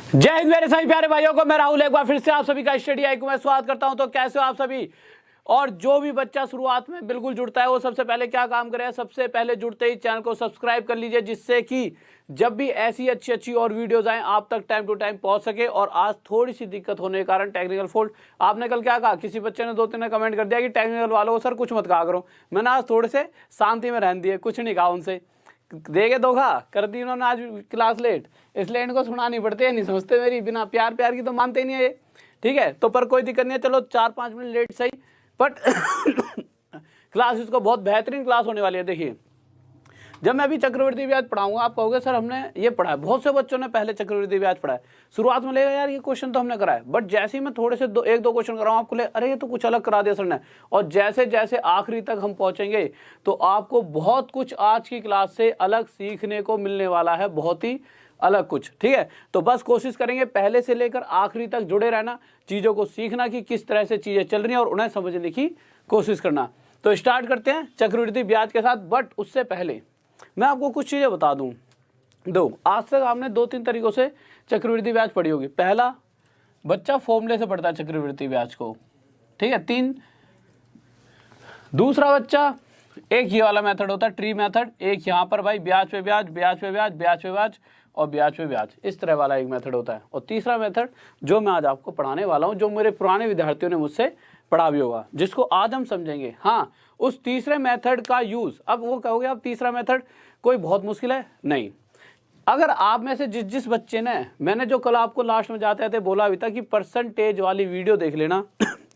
जय हिंद मेरे सभी प्यारे भाइयों को, मैं राहुल एक बार फिर से आप सभी का स्टडी आई को मैं स्वागत करता हूं। तो कैसे हो आप सभी। और जो भी बच्चा शुरुआत में बिल्कुल जुड़ता है वो सबसे पहले क्या काम करे, सबसे पहले जुड़ते ही चैनल को सब्सक्राइब कर लीजिए, जिससे कि जब भी ऐसी अच्छी और वीडियोज आए आप तक टाइम टू टाइम पहुंच सके। और आज थोड़ी सी दिक्कत होने के कारण टेक्निकल फॉल्ट, आपने कल क्या कहा, किसी बच्चे ने 2-3 ने कमेंट कर दिया कि टेक्निकल वालों को सर कुछ मत कहा करो। मैंने आज थोड़े से शांति में रहने दिए, कुछ नहीं कहा उनसे। देखे धोखा कर दी उन्होंने आज क्लास लेट, इसलिए इनको सुनानी पड़ती है, नहीं समझते मेरी, बिना प्यार की तो मानते ही नहीं है ये। ठीक है, तो पर कोई दिक्कत नहीं है, चलो 4-5 मिनट लेट सही, बट क्लास इसको बहुत बेहतरीन क्लास होने वाली है। देखिए, जब मैं अभी चक्रवृद्धि ब्याज पढ़ाऊंगा आप कहोगे सर हमने ये पढ़ा है, बहुत से बच्चों ने पहले चक्रवृद्धि ब्याज पढ़ा है। शुरुआत में लेगा यार ये क्वेश्चन तो हमने करा है, बट जैसे ही मैं थोड़े से 1-2 क्वेश्चन कराऊं आपको ले अरे ये तो कुछ अलग करा दिया सर ने। और जैसे जैसे आखिरी तक हम पहुंचेंगे तो आपको बहुत कुछ आज की क्लास से अलग सीखने को मिलने वाला है, बहुत ही अलग कुछ। ठीक है, तो बस कोशिश करेंगे पहले से लेकर आखिरी तक जुड़े रहना, चीजों को सीखना कि किस तरह से चीजें चल रही हैं और उन्हें समझने की कोशिश करना। तो स्टार्ट करते हैं चक्रवृद्धि ब्याज के साथ, बट उससे पहले मैं आपको कुछ चीजें बता दूं। आज तक आपने 2-3 तरीकों से चक्रवृद्धि ब्याज पढ़ी होगी। पहला, बच्चा फॉर्मूले से पढ़ता है चक्रवृद्धि ब्याज को, ठीक है, 3। दूसरा बच्चा, एक ये वाला मेथड होता है ट्री मेथड, एक यहाँ पर भाई ब्याज पे ब्याज, ब्याज पे ब्याज, ब्याज पे ब्याज और ब्याज पे ब्याज, इस तरह वाला एक मेथड होता है। और तीसरा मेथड जो मैं आज आपको पढ़ाने वाला हूँ, जो मेरे पुराने विद्यार्थियों ने मुझसे पढ़ा भी होगा, जिसको आज हम समझेंगे। हाँ, उस तीसरे मेथड का यूज, अब वो कहोगे आप तीसरा मेथड कोई बहुत मुश्किल है, नहीं। अगर आप में से जिस बच्चे ने, मैंने जो कल आपको लास्ट में जाते थे बोला भी था कि परसेंटेज वाली वीडियो देख लेना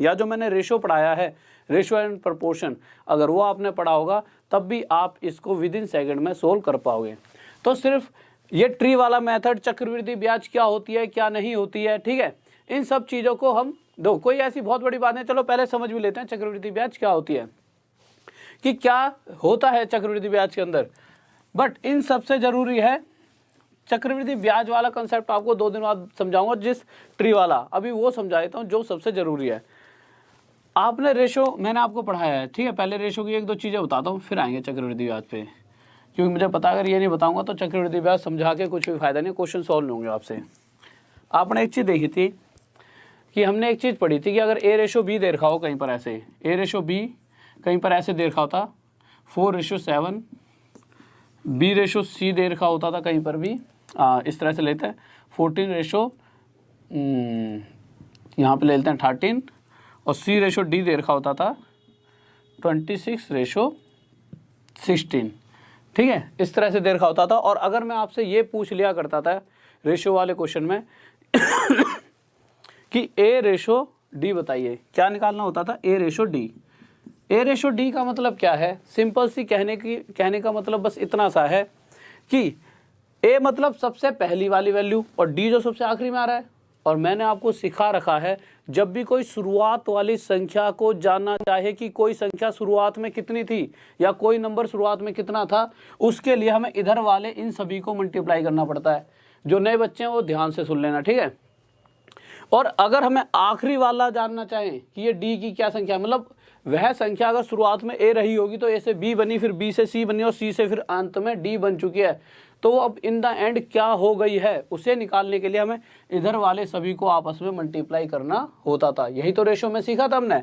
या जो मैंने रेशो पढ़ाया है, रेशो एंड प्रपोर्शन, अगर वो आपने पढ़ा होगा तब भी आप इसको विदिन सेकंड में सोल्व कर पाओगे। तो सिर्फ ये ट्री वाला मेथड, चक्रवृद्धि ब्याज क्या होती है क्या नहीं होती है, ठीक है, इन सब चीज़ों को हम दो, कोई ऐसी बहुत बड़ी बात नहीं, चलो पहले समझ भी लेते हैं चक्रवृद्धि ब्याज क्या होती है, कि क्या होता है चक्रवृद्धि ब्याज के अंदर। बट इन सबसे जरूरी है चक्रवृद्धि ब्याज वाला कंसेप्ट आपको 2 दिन बाद समझाऊंगा, जिस ट्री वाला अभी वो समझा देता हूँ जो सबसे जरूरी है। आपने रेशो मैंने आपको पढ़ाया है, ठीक है, पहले रेशो की 1-2 चीज़ें बताता हूँ, फिर आएंगे चक्रवृद्धि ब्याज पे, क्योंकि मुझे पता अगर ये नहीं बताऊंगा तो चक्रवृद्धि ब्याज समझा के कुछ भी फायदा नहीं, क्वेश्चन सॉल्व नहीं होंगे आपसे। आपने एक चीज़ देखी थी कि हमने एक चीज़ पढ़ी थी कि अगर A/B दे रखा हो कहीं पर, ऐसे A/B कहीं पर ऐसे दे रखा होता 4:7, B/C दे रखा होता था कहीं पर भी, इस तरह से लेते हैं 14 यहाँ पे ले लेते हैं 13, और C/D दे रखा होता था 26:16, ठीक है, इस तरह से दे रखा होता था। और अगर मैं आपसे ये पूछ लिया करता था रेशो वाले क्वेश्चन में कि A/D बताइए, क्या निकालना होता था, A/D। A/D का मतलब क्या है, सिंपल सी कहने का मतलब बस इतना सा है कि A मतलब सबसे पहली वाली वैल्यू और D जो सबसे आखिरी में आ रहा है। और मैंने आपको सिखा रखा है जब भी कोई शुरुआत वाली संख्या को जानना चाहे कि कोई संख्या शुरुआत में कितनी थी या कोई नंबर शुरुआत में कितना था, उसके लिए हमें इधर वाले इन सभी को मल्टीप्लाई करना पड़ता है। जो नए बच्चे हैं वो ध्यान से सुन लेना, ठीक है। और अगर हमें आखिरी वाला जानना चाहें कि ये D की क्या संख्या, मतलब वह संख्या अगर शुरुआत में A रही होगी तो A से B बनी, फिर B से C बनी और C से फिर अंत में D बन चुकी है, तो अब इन द एंड क्या हो गई है, उसे निकालने के लिए हमें इधर वाले सभी को आपस में मल्टीप्लाई करना होता था। यही तो रेशो में सीखा था हमने।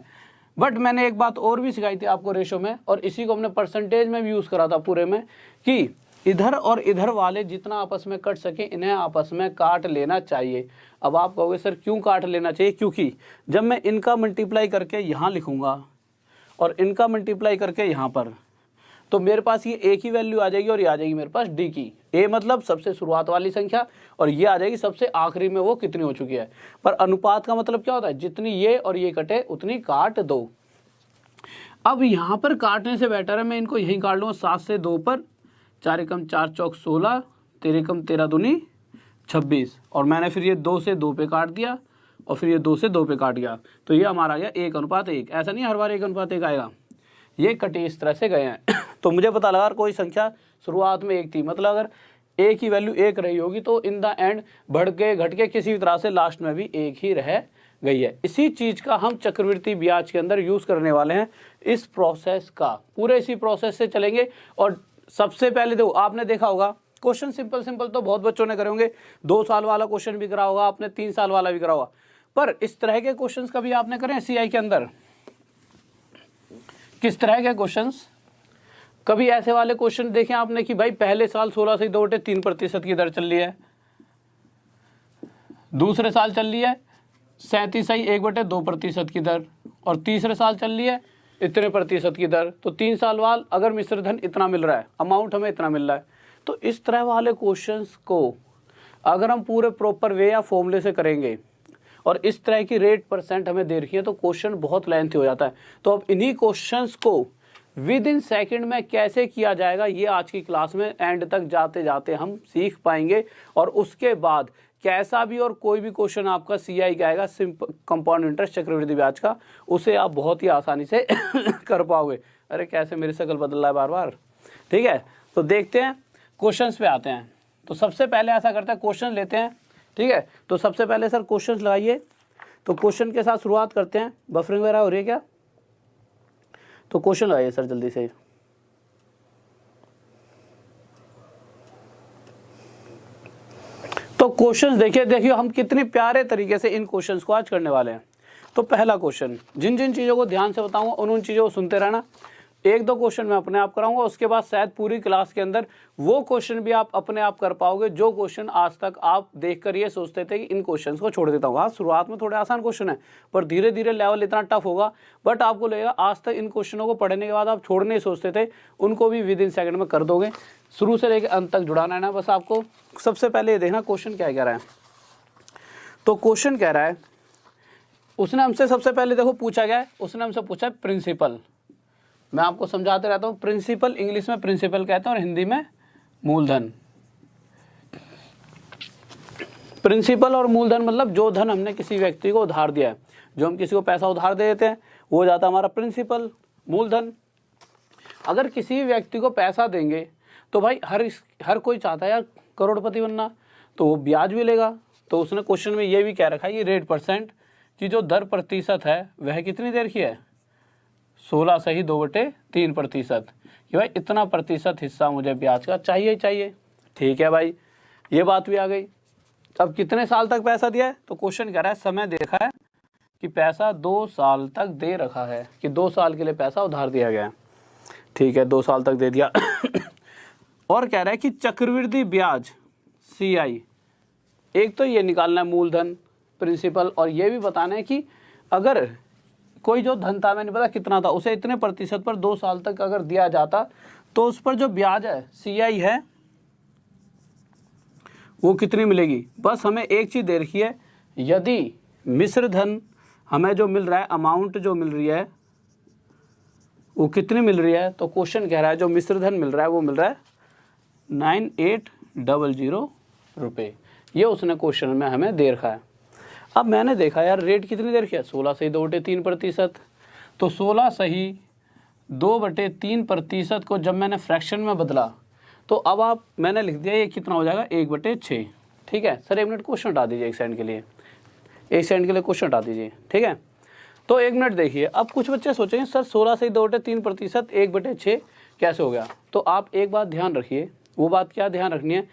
बट मैंने एक बात और भी सिखाई थी आपको रेशो में, और इसी को हमने परसेंटेज में भी यूज़ करा था पूरे में, कि इधर और इधर वाले जितना आपस में कट सके इन्हें आपस में काट लेना चाहिए। अब आप कहोगे सर क्यों काट लेना चाहिए, क्योंकि जब मैं इनका मल्टीप्लाई करके यहाँ लिखूँगा और इनका मल्टीप्लाई करके यहाँ पर, तो मेरे पास ये एक ही वैल्यू आ जाएगी और ये आ जाएगी मेरे पास D की। A मतलब सबसे शुरुआत वाली संख्या और ये आ जाएगी सबसे आखिरी में वो कितनी हो चुकी है। पर अनुपात का मतलब क्या होता है, जितनी ये और ये कटे उतनी काट दो। अब यहाँ पर काटने से बेटर है मैं इनको यहीं काट लूँगा, 7 से 2 पर, 4 एकम 4 चौक 16, 13 एकम 13 दूनी 26, और मैंने फिर ये 2 से 2 पे काट दिया और फिर ये 2 से 2 पे काट गया, तो ये हमारा आ गया 1:1। ऐसा नहीं हर बार 1:1 आएगा, ये कटे इस तरह से गए हैं। तो मुझे पता लगा कोई संख्या शुरुआत में 1 थी, मतलब अगर A की वैल्यू 1 रही होगी तो इन द एंड बढ़ के घट के किसी भी तरह से लास्ट में भी 1 ही रह गई है। इसी चीज़ का हम चक्रवृद्धि ब्याज के अंदर यूज़ करने वाले हैं। इस प्रोसेस का पूरे इसी प्रोसेस से चलेंगे। और सबसे पहले देखो, आपने देखा होगा क्वेश्चन सिंपल सिंपल तो बहुत बच्चों ने करे होंगे, 2 साल वाला क्वेश्चन भी करा होगा आपने, 3 साल वाला भी करा होगा, पर इस तरह के क्वेश्चंस कभी आपने करे सीआई के अंदर? किस तरह के क्वेश्चंस? कभी ऐसे वाले क्वेश्चन देखे आपने कि भाई पहले साल 16 से 2.3% की दर चल रही है, दूसरे साल चल रही है 37.1/2% की दर, और तीसरे साल चल रही है इतने प्रतिशत की दर, तो 3 साल बाद अगर मिश्र धन इतना मिल रहा है, अमाउंट हमें इतना मिल रहा है। तो इस तरह वाले क्वेश्चंस को अगर हम पूरे प्रॉपर वे या फॉर्मूले से करेंगे और इस तरह की रेट परसेंट हमें दे रखी है तो क्वेश्चन बहुत लेंथी हो जाता है। तो अब इन्हीं क्वेश्चंस को विद इन सेकेंड में कैसे किया जाएगा ये आज की क्लास में एंड तक जाते जाते हम सीख पाएंगे, और उसके बाद कैसा भी और कोई भी क्वेश्चन आपका सीआई का आएगा सिंपल कंपाउंड इंटरेस्ट चक्रवृद्धि ब्याज का, उसे आप बहुत ही आसानी से कर पाओगे। अरे कैसे मेरी शक्ल बदल रहा है बार बार, ठीक है। तो देखते हैं क्वेश्चंस पे आते हैं। तो सबसे पहले ऐसा करते हैं क्वेश्चन लेते हैं, ठीक है। तो सबसे पहले सर क्वेश्चंस लगाइए, तो क्वेश्चन के साथ शुरुआत करते हैं। बफरिंग वगैरह हो रही है क्या? तो क्वेश्चन लगाइए सर जल्दी से। तो क्वेश्चंस देखिए हम कितने प्यारे तरीके से इन क्वेश्चंस को आज करने वाले हैं। तो पहला क्वेश्चन, जिन जिन चीज़ों को ध्यान से बताऊंगा उन चीज़ों को सुनते रहना। 1-2 क्वेश्चन मैं अपने आप कराऊंगा, उसके बाद शायद पूरी क्लास के अंदर वो क्वेश्चन भी आप अपने आप कर पाओगे जो क्वेश्चन आज तक आप देखकर ये सोचते थे कि इन क्वेश्चंस को छोड़ देता हूँ। हाँ, शुरुआत में थोड़े आसान क्वेश्चन है, पर धीरे धीरे लेवल इतना टफ होगा, बट आपको लगेगा आज तक इन क्वेश्चनों को पढ़ने के बाद आप छोड़ने ही सोचते थे, उनको भी विद इन सेकंड में कर दोगे। शुरू से लेकर अंत तक जुड़ाना है ना बस आपको। सबसे पहले ये देखना क्वेश्चन क्या कह रहा है। तो क्वेश्चन कह रहा है, उसने हमसे सबसे पहले देखो पूछा गया है, उसने हमसे पूछा है प्रिंसिपल। मैं आपको समझाते रहता हूँ, प्रिंसिपल इंग्लिश में प्रिंसिपल कहते हैं और हिंदी में मूलधन। प्रिंसिपल और मूलधन मतलब जो धन हमने किसी व्यक्ति को उधार दिया है, जो हम किसी को पैसा उधार दे देते हैं वो जाता है हमारा प्रिंसिपल, मूलधन। अगर किसी व्यक्ति को पैसा देंगे तो भाई हर कोई चाहता है यार करोड़पति बनना, तो वो ब्याज भी लेगा। तो उसने क्वेश्चन में ये भी कह रखा है ये रेट परसेंट की जो दर प्रतिशत है वह कितनी देर की है, 16 सही 2/3%, कि भाई इतना प्रतिशत हिस्सा मुझे ब्याज का चाहिए। ठीक है भाई, ये बात भी आ गई। अब कितने साल तक पैसा दिया है? तो क्वेश्चन कह रहा है समय देखा है कि पैसा 2 साल तक दे रखा है, कि 2 साल के लिए पैसा उधार दिया गया है। ठीक है, 2 साल तक दे दिया। और कह रहा है कि चक्रवृद्धि ब्याज सीआई, एक तो ये निकालना है मूलधन प्रिंसिपल, और ये भी बताना है कि अगर कोई जो धन था, मैंने पता कितना था, उसे इतने प्रतिशत पर 2 साल तक अगर दिया जाता तो उस पर जो ब्याज है सीआई है वो कितनी मिलेगी। बस हमें एक चीज़ दे रखी है, यदि मिश्र धन हमें जो मिल रहा है, अमाउंट जो मिल रही है वो कितनी मिल रही है, तो क्वेश्चन कह रहा है जो मिश्र धन मिल रहा है वो मिल रहा है 9800 रुपये। ये उसने क्वेश्चन में हमें दे रखा है। अब मैंने देखा यार रेट कितनी देर की है, 16 सही 2/3%। तो 16 सही 2/3% को जब मैंने फ्रैक्शन में बदला तो अब मैंने लिख दिया ये कितना हो जाएगा 1/6। ठीक है सर, 1 मिनट क्वेश्चन हटा दीजिए, 1 सेकंड के लिए, 1 सेकंड के लिए क्वेश्चन हटा दीजिए। ठीक है, तो 1 मिनट देखिए। अब कुछ बच्चे सोचेंगे सर 16 सही 2/3% 1/6 कैसे हो गया। तो आप एक बात ध्यान रखिए, वो बात क्या ध्यान रखनी है,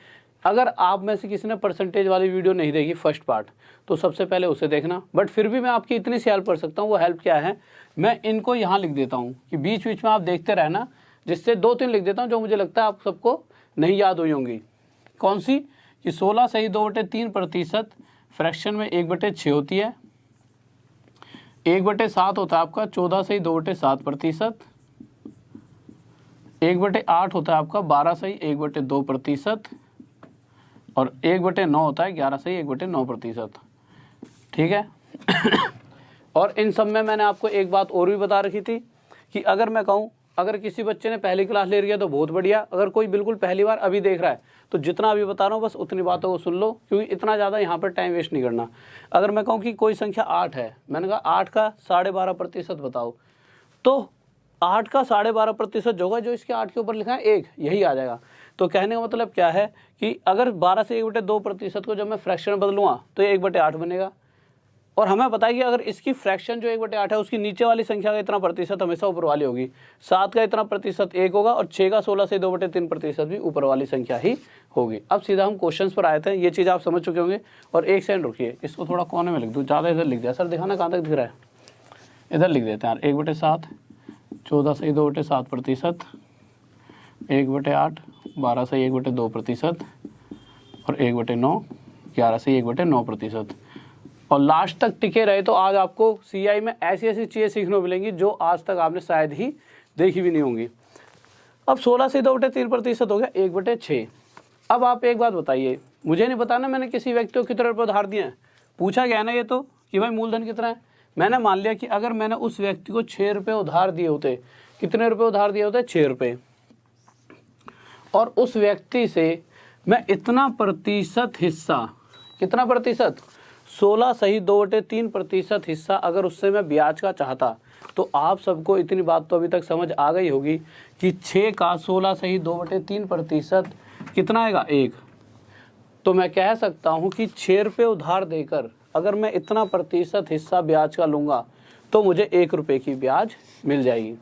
अगर आप में से किसी ने परसेंटेज वाली वीडियो नहीं देखी फर्स्ट पार्ट, तो सबसे पहले उसे देखना। बट फिर भी मैं आपकी इतनी सी हेल्प कर सकता हूँ, वो हेल्प क्या है, मैं इनको यहाँ लिख देता हूँ कि बीच बीच में आप देखते रहना, जिससे 2-3 लिख देता हूँ जो मुझे लगता है आप सबको नहीं याद हुई होंगी। कौन सी, कि 16 सही 2/3% फ्रैक्शन में 1/6 होती है, 1/7 होता है आपका 14 सही 2/7%, 1/8 होता है आपका 12 सही 1/2%, और 1/9 होता है 11 सही 1/9%। ठीक है। और इन सब में मैंने आपको एक बात और भी बता रखी थी कि अगर मैं कहूँ, अगर किसी बच्चे ने पहली क्लास ले लिया तो बहुत बढ़िया, अगर कोई बिल्कुल पहली बार अभी देख रहा है तो जितना अभी बता रहा हूँ बस उतनी बातों को सुन लो, क्योंकि इतना ज़्यादा यहाँ पर टाइम वेस्ट नहीं करना। अगर मैं कहूँ कि कोई संख्या 8 है, मैंने कहा 8 का 12.5% बताओ, तो 8 का 12.5% जो होगा, जो इसके 8 के ऊपर लिखा है 1, यही आ जाएगा। तो कहने का मतलब क्या है कि अगर 12 से 1/2% को जब मैं फ्रैक्शन में बदलूँगा तो ये 1/8 बनेगा। और हमें पता है कि अगर इसकी फ्रैक्शन जो 1/8 है उसकी नीचे वाली संख्या का इतना प्रतिशत हमेशा ऊपर वाली होगी, 7 का इतना प्रतिशत 1 होगा और 6 का 16 से 2/3 प्रतिशत भी ऊपर वाली संख्या ही होगी। अब सीधा हम क्वेश्चंस पर आए थे, ये चीज़ आप समझ चुके होंगे। और एक सेकंड रुकिए, इसको थोड़ा कोने में लिख दूँ, ज़्यादा इधर लिख दिया सर, दिखाना कहाँ तक दिख रहा है, इधर लिख देते हैं यार। 1/7 14 से 2/7 प्रतिशत, 1/8 12 से 1/2 प्रतिशत और 1/9 11 से 1/9 प्रतिशत। और लास्ट तक टिके रहे तो आज आपको CI में ऐसी ऐसी चीज़ें सीखने को मिलेंगी जो आज तक आपने शायद ही देखी भी नहीं होंगी। अब 16 से 2/3 प्रतिशत हो गया 1/6। अब आप एक बात बताइए, मुझे नहीं बताना मैंने किसी व्यक्ति को कितने रुपये उधार दिए हैं, पूछा गया ना ये तो कि भाई मूलधन कितना है। मैंने मान लिया कि अगर मैंने उस व्यक्ति को 6 रुपये उधार दिए होते, कितने रुपये उधार दिए होते, 6 रुपये, और उस व्यक्ति से मैं इतना प्रतिशत हिस्सा, कितना प्रतिशत, 16 सही 2/3 प्रतिशत हिस्सा अगर उससे मैं ब्याज का चाहता, तो आप सबको इतनी बात तो अभी तक समझ आ गई होगी कि 6 का 16 सही 2/3 प्रतिशत कितना आएगा, 1। तो मैं कह सकता हूँ कि 6 रुपये उधार देकर अगर मैं इतना प्रतिशत हिस्सा ब्याज का लूँगा तो मुझे 1 रुपये की ब्याज मिल जाएगी।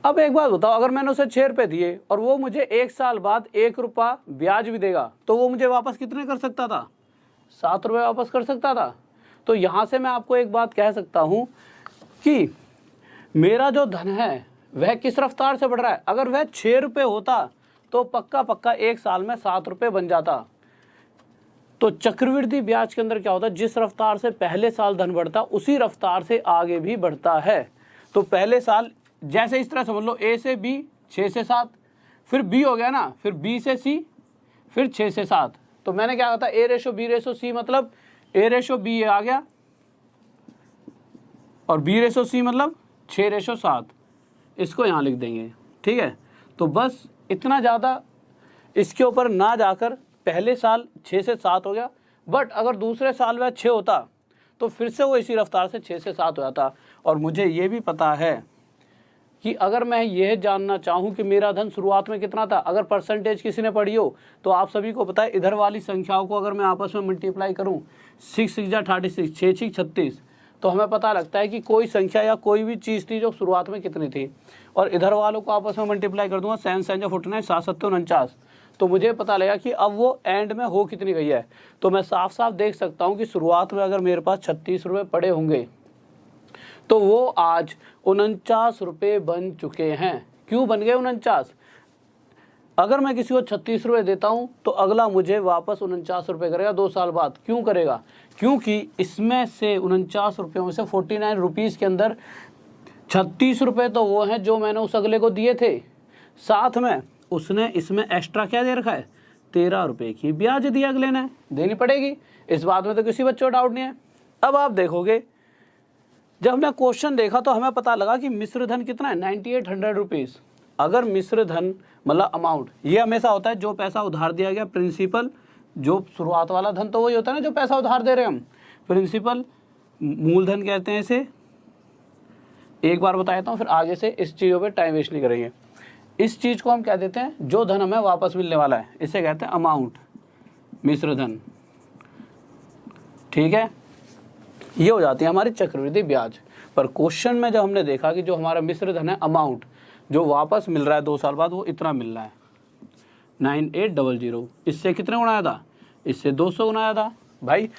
अब एक बात बताओ, अगर मैंने उसे 6 रुपये दिए और वो मुझे 1 साल बाद 1 रुपया ब्याज भी देगा, तो वो मुझे वापस कितने कर सकता था, 7 रुपये वापस कर सकता था। तो यहाँ से मैं आपको एक बात कह सकता हूँ कि मेरा जो धन है वह किस रफ्तार से बढ़ रहा है। अगर वह 6 रुपये होता तो पक्का पक्का 1 साल में 7 रुपये बन जाता। तो चक्रवृद्धि ब्याज के अंदर क्या होता है, जिस रफ्तार से पहले साल धन बढ़ता उसी रफ्तार से आगे भी बढ़ता है। तो पहले साल जैसे इस तरह समझ लो, A से B 6 से 7, फिर B हो गया ना, फिर B से C, फिर 6 से 7। तो मैंने क्या कहा था, A/B/C मतलब A/B आ गया और B/C मतलब 6/7। इसको यहाँ लिख देंगे, ठीक है। तो बस इतना ज़्यादा इसके ऊपर ना जाकर पहले साल 6 से 7 हो गया, बट अगर दूसरे साल वह 6 होता तो फिर से वो इसी रफ्तार से 6 से 7 हो जाता। और मुझे ये भी पता है कि अगर मैं यह जानना चाहूँ कि मेरा धन शुरुआत में कितना था, अगर परसेंटेज किसी ने पढ़ी हो तो आप सभी को पता है, इधर वाली संख्याओं को अगर मैं आपस में मल्टीप्लाई करूँ, 6 6 36, 6 6 36, तो हमें पता लगता है कि कोई संख्या या कोई भी चीज़ थी जो शुरुआत में कितनी थी। और इधर वालों को आपस में मल्टीप्लाई कर दूंगा, 7 7 49, 7 7 49, तो मुझे पता लगेगा कि अब वो एंड में हो कितनी गई है। तो मैं साफ साफ देख सकता हूँ कि शुरुआत में अगर मेरे पास 36 रुपये पड़े होंगे तो वो आज 49 रुपये बन चुके हैं। क्यों बन गए 49? अगर मैं किसी को 36 रुपये देता हूं तो अगला मुझे वापस 49 रुपये करेगा 2 साल बाद। क्यों करेगा? क्योंकि इसमें से 49 रुपयों में से 49 रुपीज़ के अंदर 36 रुपये तो वो हैं जो मैंने उस अगले को दिए थे, साथ में उसने इसमें एक्स्ट्रा क्या दे रखा है, 13 रुपये की ब्याज दी अगले ने, देनी पड़ेगी। इस बात में तो किसी बच्चे को डाउट नहीं है। अब आप देखोगे, जब हमने क्वेश्चन देखा तो हमें पता लगा कि मिश्र धन कितना है, 9800 रुपीज़। अगर मिश्र धन मतलब अमाउंट, ये हमेशा होता है जो पैसा उधार दिया गया, प्रिंसिपल, जो शुरुआत वाला धन तो वही होता है ना जो पैसा उधार दे रहे हैं हम, प्रिंसिपल मूलधन कहते हैं इसे। एक बार बता देता हूँ, फिर आगे से इस चीज़ों पे टाइम वेस्ट नहीं करेंगे। इस चीज़ को हम कह देते हैं जो धन हमें वापस मिलने वाला है, इसे कहते हैं अमाउंट, मिश्र धन, ठीक है। ये हो जाती है हमारी चक्रवृद्धि ब्याज। पर क्वेश्चन में जब हमने देखा कि जो हमारा मिश्र धन है, अमाउंट जो वापस मिल रहा है 2 साल बाद, वो इतना मिल रहा है 9800। इससे कितने गुणाया था, इससे 200 गुणाया था। भाई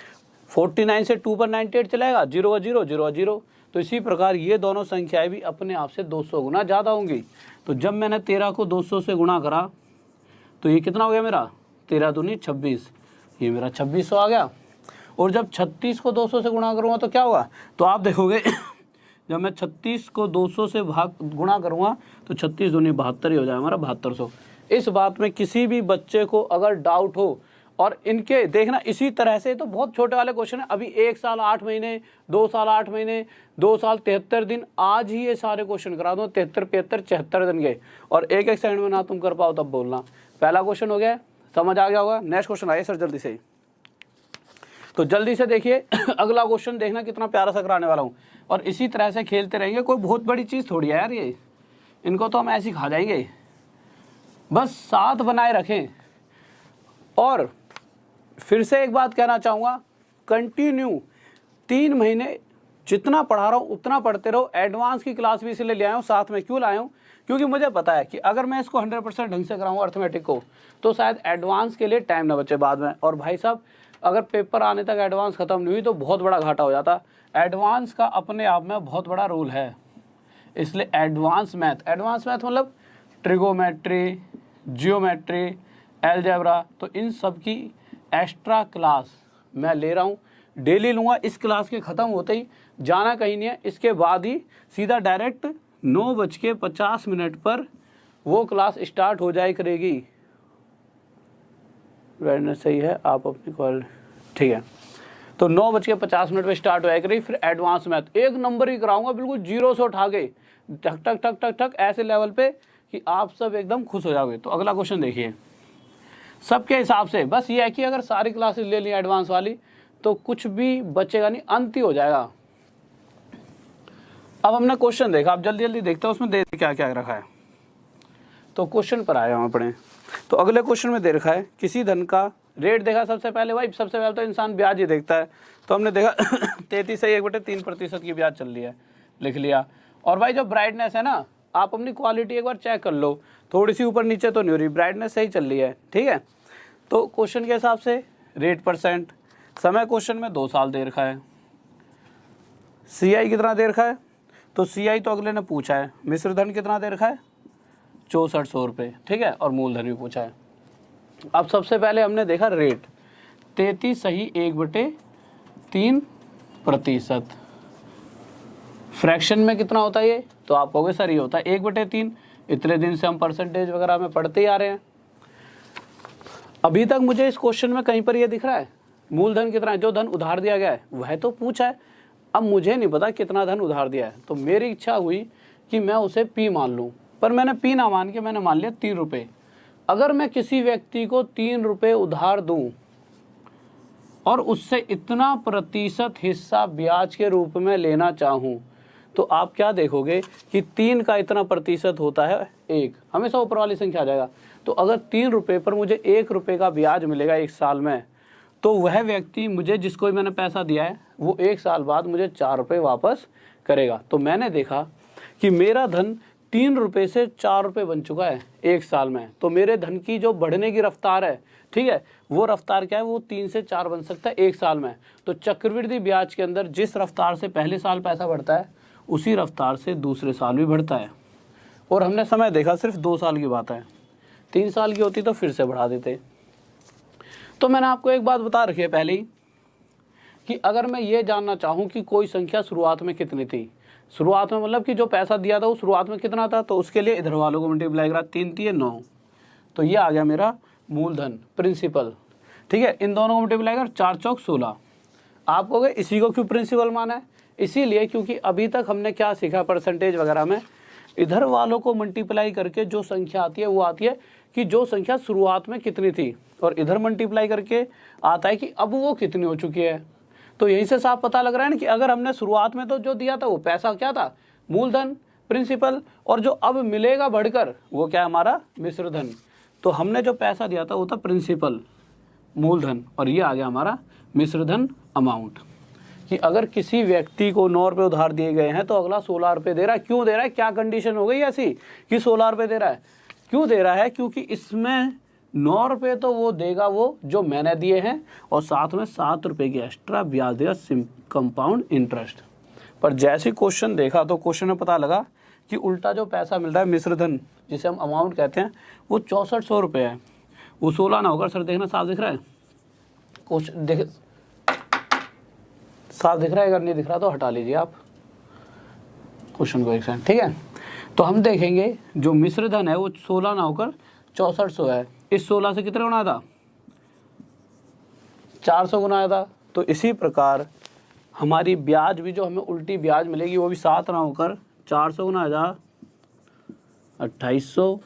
49 से 2 पर 98 चलेगा, 0 0 0 0। तो इसी प्रकार ये दोनों संख्याएं भी अपने आप से 200 गुना ज़्यादा होंगी। तो जब मैंने 13 को 200 से गुणा करा तो ये कितना हो गया मेरा, 13 दूनी 26, ये मेरा 2600 आ गया। और जब 36 को 200 से गुणा करूँगा तो क्या होगा, तो आप देखोगे जब मैं 36 को 200 से गुणा करूँगा तो 36 दूनी 72 ही हो जाएगा हमारा 7200। इस बात में किसी भी बच्चे को अगर डाउट हो, और इनके देखना इसी तरह से, तो बहुत छोटे वाले क्वेश्चन है। अभी 1 साल 8 महीने, 2 साल 8 महीने, 2 साल 73 दिन, आज ही ये सारे क्वेश्चन करा दो, 73 75 76 दिन के, और एक सेकंड में ना तुम कर पाओ तब बोलना। पहला क्वेश्चन हो गया, समझ आ गया होगा। नेक्स्ट क्वेश्चन आइए सर जल्दी से। तो जल्दी से देखिए अगला क्वेश्चन देखना कितना प्यारा सा कराने वाला हूँ, और इसी तरह से खेलते रहेंगे। कोई बहुत बड़ी चीज़ थोड़ी है यार ये, इनको तो हम ऐसे ही खा जाएंगे। बस साथ बनाए रखें। और फिर से एक बात कहना चाहूँगा, कंटिन्यू 3 महीने जितना पढ़ा रहा हूँ उतना पढ़ते रहो। एडवांस की क्लास भी इसलिए ले आया हूँ साथ में, क्यों लाया हूँ, क्योंकि मुझे पता है कि अगर मैं इसको 100% ढंग से कराऊँ अर्थमेटिक को तो शायद एडवांस के लिए टाइम ना बचे बाद में। और भाई साहब अगर पेपर आने तक एडवांस ख़त्म नहीं हुई तो बहुत बड़ा घाटा हो जाता। एडवांस का अपने आप में बहुत बड़ा रोल है, इसलिए एडवांस मैथ मतलब ट्रिगोमेट्री, जियोमेट्री, अलजेब्रा, तो इन सब की एक्स्ट्रा क्लास मैं ले रहा हूँ, डेली लूँगा। इस क्लास के ख़त्म होते ही जाना कहीं नहीं है, इसके बाद ही सीधा डायरेक्ट 9:50 पर वो क्लास स्टार्ट हो जाए करेगी। ब्राइटनेस सही है, आप अपनी कॉल ठीक है। तो 9:50 पर स्टार्ट हो जाए करेगी। फिर एडवांस मैथ 1 नंबर ही कराऊंगा, बिल्कुल 0 से उठा के ठक ठक ठक ठक ठक ऐसे लेवल पे कि आप सब एकदम खुश हो जाओगे। तो अगला क्वेश्चन देखिए, सबके हिसाब से बस ये है कि अगर सारी क्लासेस ले ली एडवांस वाली तो कुछ भी बचेगा नहीं, अंत ही हो जाएगा। अब हमने क्वेश्चन देखा, अब जल्दी जल्दी देखते हैं उसमें दे क्या क्या रखा है। तो क्वेश्चन पर आए हम अपने, तो अगले क्वेश्चन में दे रखा है किसी धन का रेट देखा। सबसे पहले भाई सबसे पहले तो इंसान ब्याज ही देखता है, तो हमने देखा 33.1/3% की ब्याज चल रही है, लिख लिया। और भाई जो ब्राइटनेस है ना, आप अपनी क्वालिटी एक बार चेक कर लो, थोड़ी सी ऊपर नीचे तो नहीं हो रही, ब्राइटनेस सही चल रही है, ठीक है। तो क्वेश्चन के हिसाब से रेट %, समय क्वेश्चन में 2 साल दे रखा है। CI कितना दे रखा है, तो CI तो अगले ने पूछा है। मिश्र धन कितना दे रखा है, 6400 रुपये, ठीक है। और मूलधन भी पूछा है। अब सबसे पहले हमने देखा रेट 33.1/3%। फ्रैक्शन में कितना होता है ये, तो आप कहोगे सर ये होता है 1/3। इतने दिन से हम परसेंटेज वगैरह में पढ़ते ही आ रहे हैं। अभी तक मुझे इस क्वेश्चन में कहीं पर ये दिख रहा है मूलधन कितना है, जो धन उधार दिया गया है वह तो पूछा है। अब मुझे नहीं पता कितना धन उधार दिया है, तो मेरी इच्छा हुई कि मैं उसे P मान लूँ, पर मैंने P ना मान के मैंने मान लिया 3 रुपये। अगर मैं किसी व्यक्ति को 3 रुपये उधार दूं और उससे इतना प्रतिशत हिस्सा ब्याज के रूप में लेना चाहूं, तो आप क्या देखोगे कि 3 का इतना प्रतिशत होता है 1, हमेशा ऊपर वाली संख्या आ जाएगा। तो अगर 3 रुपये पर मुझे 1 रुपये का ब्याज मिलेगा 1 साल में, तो वह व्यक्ति मुझे जिसको भी मैंने पैसा दिया है वो 1 साल बाद मुझे 4 रुपये वापस करेगा। तो मैंने देखा कि मेरा धन 3 रुपये से 4 रुपये बन चुका है 1 साल में। तो मेरे धन की जो बढ़ने की रफ्तार है, ठीक है, वो रफ्तार क्या है, वो 3 से 4 बन सकता है 1 साल में। तो चक्रवृद्धि ब्याज के अंदर जिस रफ्तार से पहले साल पैसा बढ़ता है उसी रफ्तार से दूसरे साल भी बढ़ता है। और हमने समय देखा सिर्फ 2 साल की बात है, 3 साल की होती तो फिर से बढ़ा देते। तो मैंने आपको एक बात बता रखी है पहले ही कि अगर मैं ये जानना चाहूँ कि कोई संख्या शुरुआत में कितनी थी, शुरुआत में मतलब कि जो पैसा दिया था वो शुरुआत में कितना था, तो उसके लिए इधर वालों को मल्टीप्लाई करा, 3 3 9, तो ये आ गया मेरा मूलधन प्रिंसिपल, ठीक है। इन दोनों को मल्टीप्लाई कर 4 चौक 16। आप कहोगे इसी को क्यों प्रिंसिपल माना है, इसीलिए क्योंकि अभी तक हमने क्या सीखा परसेंटेज वगैरह में, इधर वालों को मल्टीप्लाई करके जो संख्या आती है वो आती है कि जो संख्या शुरुआत में कितनी थी, और इधर मल्टीप्लाई करके आता है कि अब वो कितनी हो चुकी है। तो यहीं से साफ पता लग रहा है ना कि अगर हमने शुरुआत में तो जो दिया था वो पैसा क्या था, मूलधन प्रिंसिपल, और जो अब मिलेगा बढ़कर वो क्या है हमारा मिश्र धन। तो हमने जो पैसा दिया था वो था प्रिंसिपल मूलधन, और ये आ गया हमारा मिश्र धन अमाउंट। कि अगर किसी व्यक्ति को 9 रुपये उधार दिए गए हैं तो अगला 16 रुपये दे रहा है। क्यों दे रहा है, क्या कंडीशन हो गई ऐसी कि 16 रुपये दे रहा है, क्यों दे रहा है, क्योंकि इसमें 9 रुपये तो वो देगा वो जो मैंने दिए हैं, और साथ में 7 रुपये की एक्स्ट्रा ब्याज देगा कंपाउंड इंटरेस्ट। पर जैसे क्वेश्चन देखा तो क्वेश्चन में पता लगा कि उल्टा जो पैसा मिल रहा है मिश्र धन जिसे हम अमाउंट कहते हैं वो 6400 रुपये है, वो 16 ना होगा। सर देखना साफ दिख रहा है, क्वेश्चन देख साफ दिख रहा है, अगर नहीं दिख रहा तो हटा लीजिए आप क्वेश्चन को एक सेकंड, ठीक है। तो हम देखेंगे जो मिश्र धन है वो 16 ना होकर 6400 है। इस 16 से कितने गुना था, 400 गुना आया था। तो इसी प्रकार हमारी ब्याज भी जो हमें उल्टी ब्याज मिलेगी वो भी 7 ना होकर 400 गुना आया 2800,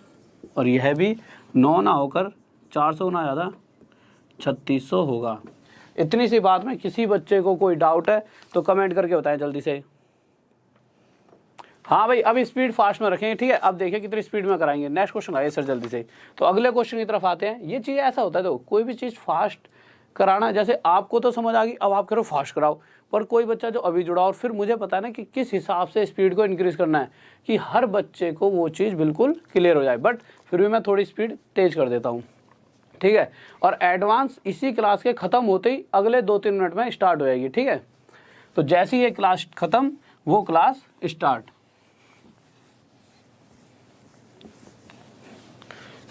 और यह भी 9 ना होकर 400 गुना आया 3600 होगा। इतनी सी बात में किसी बच्चे को कोई डाउट है तो कमेंट करके बताएं जल्दी से। हाँ भाई अब स्पीड फास्ट में रखेंगे, ठीक है। अब देखिए कितनी स्पीड में कराएंगे। नेक्स्ट क्वेश्चन आइए सर जल्दी से। तो अगले क्वेश्चन की तरफ आते हैं। ये चीज़ ऐसा होता है, तो कोई भी चीज़ फास्ट कराना, जैसे आपको तो समझ आ गई, अब आप करो फास्ट कराओ, पर कोई बच्चा जो अभी जुड़ा और फिर मुझे पता है ना कि किस हिसाब से स्पीड को इंक्रीज करना है कि हर बच्चे को वो चीज़ बिल्कुल क्लियर हो जाए, बट फिर भी मैं थोड़ी स्पीड तेज कर देता हूँ, ठीक है। और एडवांस इसी क्लास के ख़त्म होते ही अगले 2-3 मिनट में स्टार्ट हो जाएगी, ठीक है। तो जैसे ही ये क्लास ख़त्म वो क्लास स्टार्ट।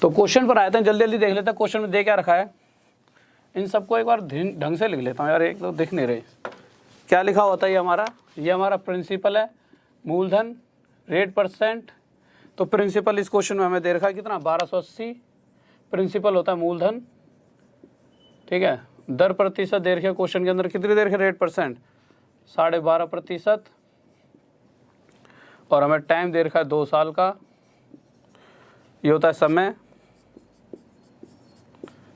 तो क्वेश्चन पर आए थे, जल्दी जल्दी देख लेते हैं क्वेश्चन में दे क्या रखा है। इन सबको एक बार ढंग से लिख लेता हूँ यार, एक तो दिख नहीं रहे। क्या लिखा होता है ये हमारा प्रिंसिपल है, मूलधन, रेट परसेंट। तो प्रिंसिपल इस क्वेश्चन में हमें दे रखा है कितना, 1280। प्रिंसिपल होता है मूलधन, ठीक है। दर प्रतिशत दे रखे क्वेश्चन के अंदर, कितनी दे रखे, रेट परसेंट 12.5%। और हमें टाइम दे रखा है 2 साल का, ये होता है समय।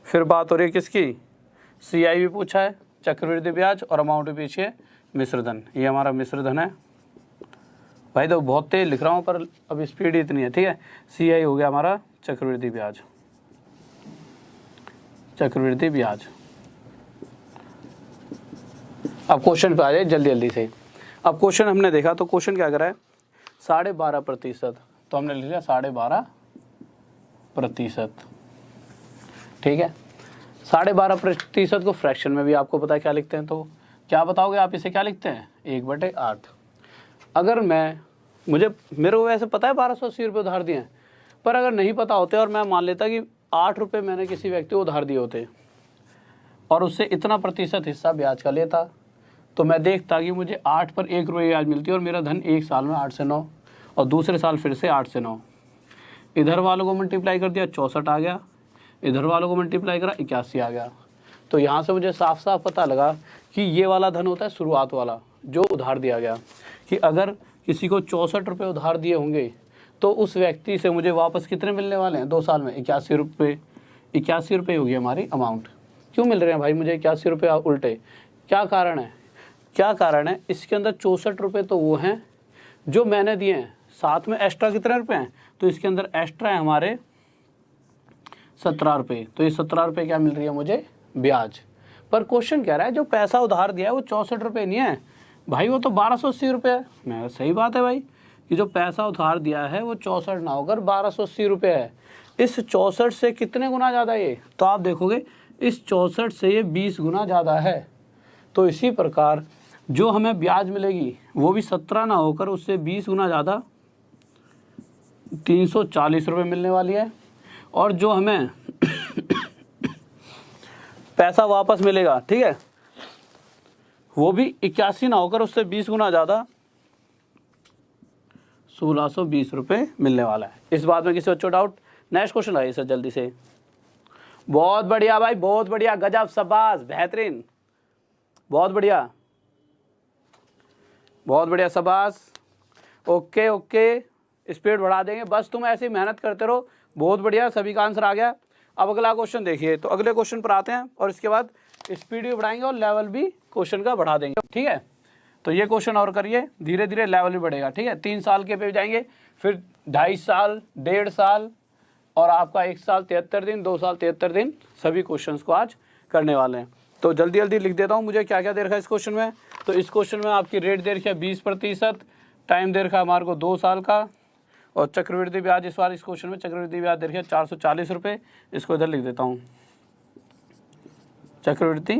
फिर बात हो रही है किसकी, CI भी पूछा है, चक्रवृद्धि ब्याज, और अमाउंट भी पीछे मिश्र धन। ये हमारा मिश्र धन है भाई, तो बहुत तेज लिख रहा हूँ पर अब स्पीड इतनी है, ठीक है। CI हो गया हमारा चक्रवृद्धि ब्याज, चक्रवृद्धि ब्याज। अब क्वेश्चन पे आ जाए जल्दी जल्दी से। अब क्वेश्चन हमने देखा, तो क्वेश्चन क्या करा है, 12.5%, तो हमने लिख लिया 12.5%, ठीक है। 12.5% को फ्रैक्शन में भी आपको पता है क्या लिखते हैं, तो क्या बताओगे आप, इसे क्या लिखते हैं, 1/8। अगर मेरे को वैसे पता है 1280 रुपये उधार दिए हैं, पर अगर नहीं पता होते और मैं मान लेता कि 8 रुपये मैंने किसी व्यक्ति को उधार दिए होते और उससे इतना प्रतिशत हिस्सा ब्याज का लेता, तो मैं देखता कि मुझे 8 पर 1 रुपये ब्याज मिलती है और मेरा धन एक साल में 8 से 9 और दूसरे साल फिर से 8 से 9। इधर वालों को मल्टीप्लाई कर दिया 64 आ गया, इधर वालों को मल्टीप्लाई करा 81 आ गया। तो यहाँ से मुझे साफ साफ पता लगा कि ये वाला धन होता है शुरुआत वाला जो उधार दिया गया, कि अगर किसी को 64 रुपये उधार दिए होंगे तो उस व्यक्ति से मुझे वापस कितने मिलने वाले हैं 2 साल में, 81 रुपये। 81 रुपये होगी हमारी अमाउंट। क्यों मिल रहे हैं भाई मुझे 81 रुपये उल्टे, क्या कारण है, क्या कारण है, इसके अंदर 64 रुपये तो वो हैं जो मैंने दिए हैं, साथ में एक्स्ट्रा कितने रुपए हैं, तो इसके अंदर एक्स्ट्रा है हमारे 17 रुपये। तो ये 17 रुपये क्या मिल रही है मुझे, ब्याज। पर क्वेश्चन कह रहा है जो पैसा उधार दिया है वो 64 रुपये नहीं है भाई, वो तो 1280 रुपये है। मैं सही बात है भाई, कि जो पैसा उधार दिया है वो 64 ना होकर 1280 रुपये है। इस 64 से कितने गुना ज़्यादा ये, तो आप देखोगे इस 64 से ये 20 गुना ज़्यादा है। तो इसी प्रकार जो हमें ब्याज मिलेगी वो भी 17 ना होकर उससे 20 गुना ज़्यादा 340 रुपये मिलने वाली है। और जो हमें पैसा वापस मिलेगा, ठीक है, वो भी 81 ना होकर उससे 20 गुना ज़्यादा 1620 रुपये मिलने वाला है। इस बात में किसी बच्चों डाउट? नेक्स्ट क्वेश्चन आइए सर जल्दी से। बहुत बढ़िया भाई, बहुत बढ़िया, गजब, शाबाश, बेहतरीन, बहुत बढ़िया, बहुत बढ़िया, शाबाश। ओके ओके, स्पीड बढ़ा देंगे, बस तुम ऐसे ही मेहनत करते रहो। बहुत बढ़िया, सभी का आंसर आ गया। अब अगला क्वेश्चन देखिए, तो अगले क्वेश्चन पर आते हैं और इसके बाद स्पीड भी बढ़ाएंगे और लेवल भी क्वेश्चन का बढ़ा देंगे, ठीक है। तो ये क्वेश्चन और करिए, धीरे धीरे लेवल भी बढ़ेगा, ठीक है। 3 साल के पे जाएंगे, फिर 2.5 साल, 1.5 साल और आपका 1 साल 73 दिन, 2 साल 73 दिन, सभी क्वेश्चंस को आज करने वाले हैं। तो जल्दी जल्दी लिख देता हूँ मुझे क्या क्या दे रखा है इस क्वेश्चन में। तो इस क्वेश्चन में आपकी रेट दे रखी है 20%, टाइम दे रखा है हमारे को 2 साल का, और चक्रवृद्धि ब्याज इस बार इस क्वेश्चन में चक्रवृद्धि ब्याज दे रखी है 440 रुपये। इसको इधर लिख देता हूँ, चक्रवृद्धि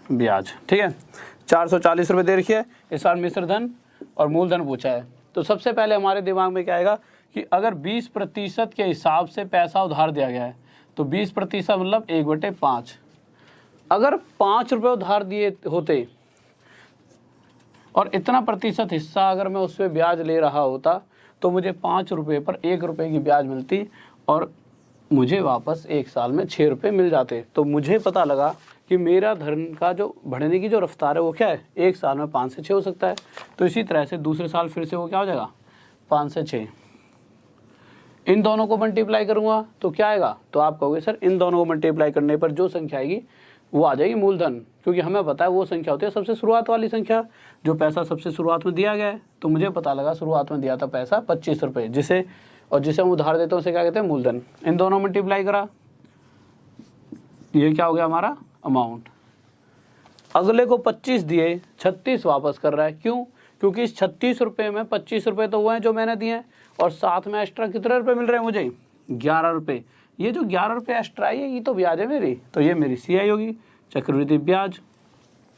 ब्याज, ठीक है, 440 रुपये दे रखी है। इस बार मिश्र धन और मूलधन पूछा है। तो सबसे पहले हमारे दिमाग में क्या आएगा कि अगर 20% के हिसाब से पैसा उधार दिया गया है तो 20% मतलब 1/5। अगर 5 रुपये उधार दिए होते और इतना प्रतिशत हिस्सा अगर मैं उस पर ब्याज ले रहा होता तो मुझे 5 रुपये पर 1 रुपये की ब्याज मिलती और मुझे वापस 1 साल में 6 रुपये मिल जाते। तो मुझे पता लगा कि मेरा धन का जो बढ़ने की जो रफ्तार है वो क्या है, 1 साल में 5 से 6 हो सकता है। तो इसी तरह से दूसरे साल फिर से वो क्या हो जाएगा, 5 से 6। इन दोनों को मल्टीप्लाई करूँगा तो क्या आएगा, तो आप कहोगे सर इन दोनों को मल्टीप्लाई करने पर जो संख्या आएगी वो आ जाएगी मूलधन, क्योंकि हमें पता है वो संख्या होती है सबसे शुरुआत वाली संख्या, जो पैसा सबसे शुरुआत में दिया गया है। तो मुझे पता लगा शुरुआत में दिया था पैसा 25 रुपये, जिसे हम उधार देते हैं उसे क्या कहते हैं, मूलधन। इन दोनों मल्टीप्लाई करा ये क्या हो गया हमारा अमाउंट। अगले को 25 दिए, 36 वापस कर रहा है, क्यों? क्योंकि इस 36 रुपये में 25 रुपये तो वो हैं जो मैंने दिए हैं, और साथ में एक्स्ट्रा कितने रुपए मिल रहे हैं मुझे? 11 रुपये। ये जो 11 रुपये एक्स्ट्रा है ये तो ब्याज है मेरी, तो ये मेरी CI होगी, चक्रवृद्धि ब्याज।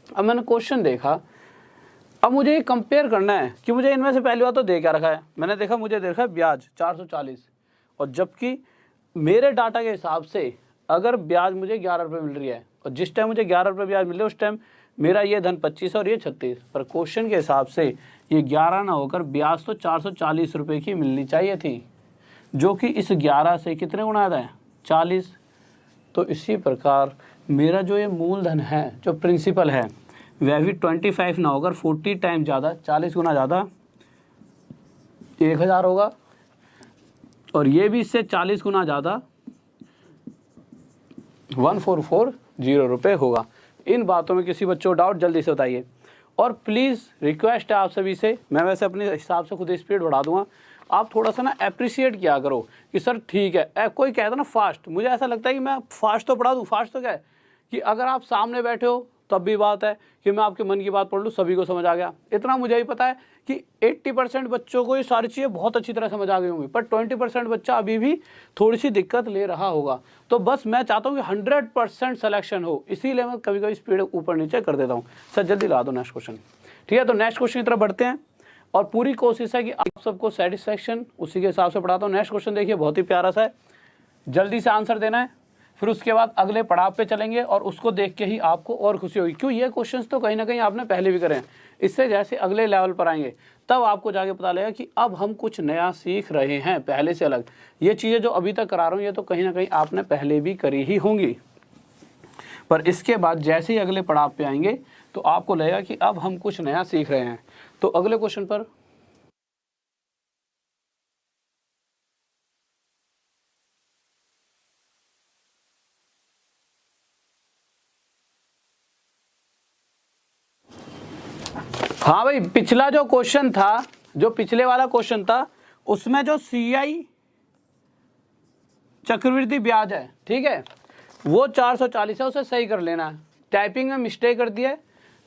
अब मैंने क्वेश्चन देखा, अब मुझे ये कंपेयर करना है कि मुझे इनमें से पहली बार तो दे क्या रखा है। मैंने देखा, मुझे दे रखा है ब्याज 440, और जबकि मेरे डाटा के हिसाब से अगर ब्याज मुझे 11 रुपये मिल रही है, और जिस टाइम मुझे 11 रुपये ब्याज मिल रही है उस टाइम मेरा ये धन 25 और ये 36, पर क्वेश्चन के हिसाब से ये 11 ना होकर ब्याज तो 440 रुपये की मिलनी चाहिए थी, जो कि इस 11 से कितने गुना आता है? 40। तो इसी प्रकार मेरा जो ये मूलधन है, जो प्रिंसिपल है, वह भी 25 ना होकर 40 टाइम ज़्यादा, 40 गुना ज़्यादा 1000 होगा, और ये भी इससे 40 गुना ज़्यादा 1440 रुपये होगा। इन बातों में किसी बच्चों को डाउट जल्दी से बताइए, और प्लीज़ रिक्वेस्ट है आप सभी से, मैं वैसे अपने हिसाब से खुद स्पीड बढ़ा दूंगा, आप थोड़ा सा ना अप्रिशिएट किया करो कि सर ठीक है। कोई कहता ना फास्ट, मुझे ऐसा लगता है कि मैं फास्ट तो पढ़ा दूँ। फास्ट तो क्या है कि अगर आप सामने बैठे हो तब भी बात है कि मैं आपके मन की बात पढ़ लूँ, सभी को समझ आ गया। इतना मुझे ही पता है कि 80% बच्चों को ये सारी चीज़ें बहुत अच्छी तरह समझ आ गई होंगी, पर 20% बच्चा अभी भी थोड़ी सी दिक्कत ले रहा होगा। तो बस मैं चाहता हूँ कि 100% सिलेक्शन हो, इसीलिए मैं कभी कभी स्पीड ऊपर नीचे कर देता हूँ। सर जल्दी ला दो नेक्स्ट क्वेश्चन। ठीक है, तो नेक्स्ट क्वेश्चन की तरफ बढ़ते हैं, और पूरी कोशिश है कि आप सबको सेटिस्फैक्शन उसी के हिसाब से पढ़ाता हूँ। नेक्स्ट क्वेश्चन देखिए, बहुत ही प्यारा सा है, जल्दी से आंसर देना है, फिर उसके बाद अगले पड़ाव पे चलेंगे, और उसको देख के ही आपको और खुशी होगी, क्यों ये क्वेश्चंस तो कहीं ना कहीं आपने पहले भी करे हैं। इससे जैसे अगले लेवल पर आएंगे तब आपको जाके पता लगेगा कि अब हम कुछ नया सीख रहे हैं, पहले से अलग। ये चीज़ें जो अभी तक करा रहा हूँ ये तो कहीं ना कहीं आपने पहले भी करी ही होंगी, पर इसके बाद जैसे ही अगले पड़ाव पे आएंगे तो आपको लगेगा कि अब हम कुछ नया सीख रहे हैं। तो अगले क्वेश्चन पर हाँ भाई, पिछला जो क्वेश्चन था, जो पिछले वाला क्वेश्चन था, उसमें जो CI चक्रवृद्धि ब्याज है, ठीक है, वो 440 है, उसे सही कर लेना है। टाइपिंग में मिस्टेक कर दिया है,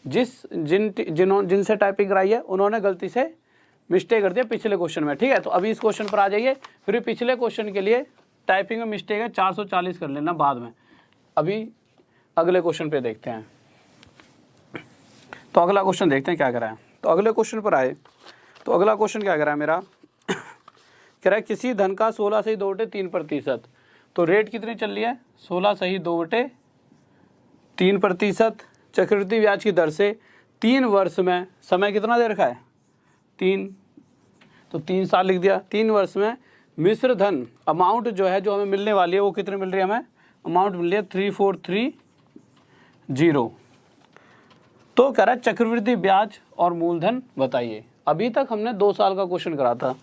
जिनसे टाइपिंग कराई है उन्होंने गलती से मिस्टेक कर दिया पिछले क्वेश्चन में। ठीक है, तो अभी इस क्वेश्चन पर आ जाइए, फिर पिछले क्वेश्चन के लिए टाइपिंग में मिस्टेक है, 440 कर लेना बाद में। अभी अगले क्वेश्चन पे देखते हैं, तो अगला क्वेश्चन देखते हैं क्या करा है। तो अगले क्वेश्चन पर आए, तो अगला क्वेश्चन क्या करा है मेरा, कह रहा है किसी धन का 16 सही 2/3%, तो रेट कितनी चल रही है? 16 सही 2/3%, चक्रवृद्धि ब्याज की दर से 3 वर्ष में, समय कितना दे रखा है? 3, तो 3 साल लिख दिया। 3 वर्ष में मिश्र धन अमाउंट जो है, जो हमें मिलने वाली है, वो कितनी मिल रही है हमें? अमाउंट मिल रही है 3430। तो कह रहा है चक्रवृद्धि ब्याज और मूलधन बताइए। अभी तक हमने 2 साल का क्वेश्चन करा था,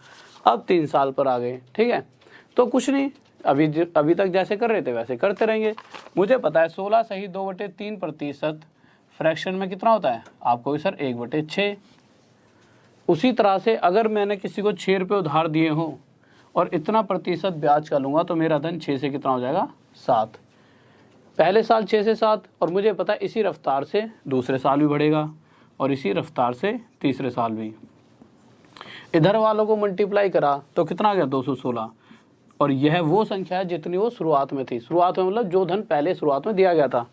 अब 3 साल पर आ गए। ठीक है, तो कुछ नहीं, अभी तक जैसे कर रहे थे वैसे करते रहेंगे। मुझे पता है 16 सही 2/3% फ्रैक्शन में कितना होता है? आपको भी सर 1/6। उसी तरह से अगर मैंने किसी को 6 रुपये उधार दिए हों और इतना प्रतिशत ब्याज का लूँगा, तो मेरा धन 6 से कितना हो जाएगा? 7। पहले साल 6 से 7, और मुझे पता है इसी रफ्तार से दूसरे साल भी बढ़ेगा, और इसी रफ्तार से तीसरे साल भी। इधर वालों को मल्टीप्लाई करा तो कितना आ गया? 216, और यह वो संख्या है जितनी वो शुरुआत में थी। शुरुआत में मतलब जो धन पहले शुरुआत में दिया गया था।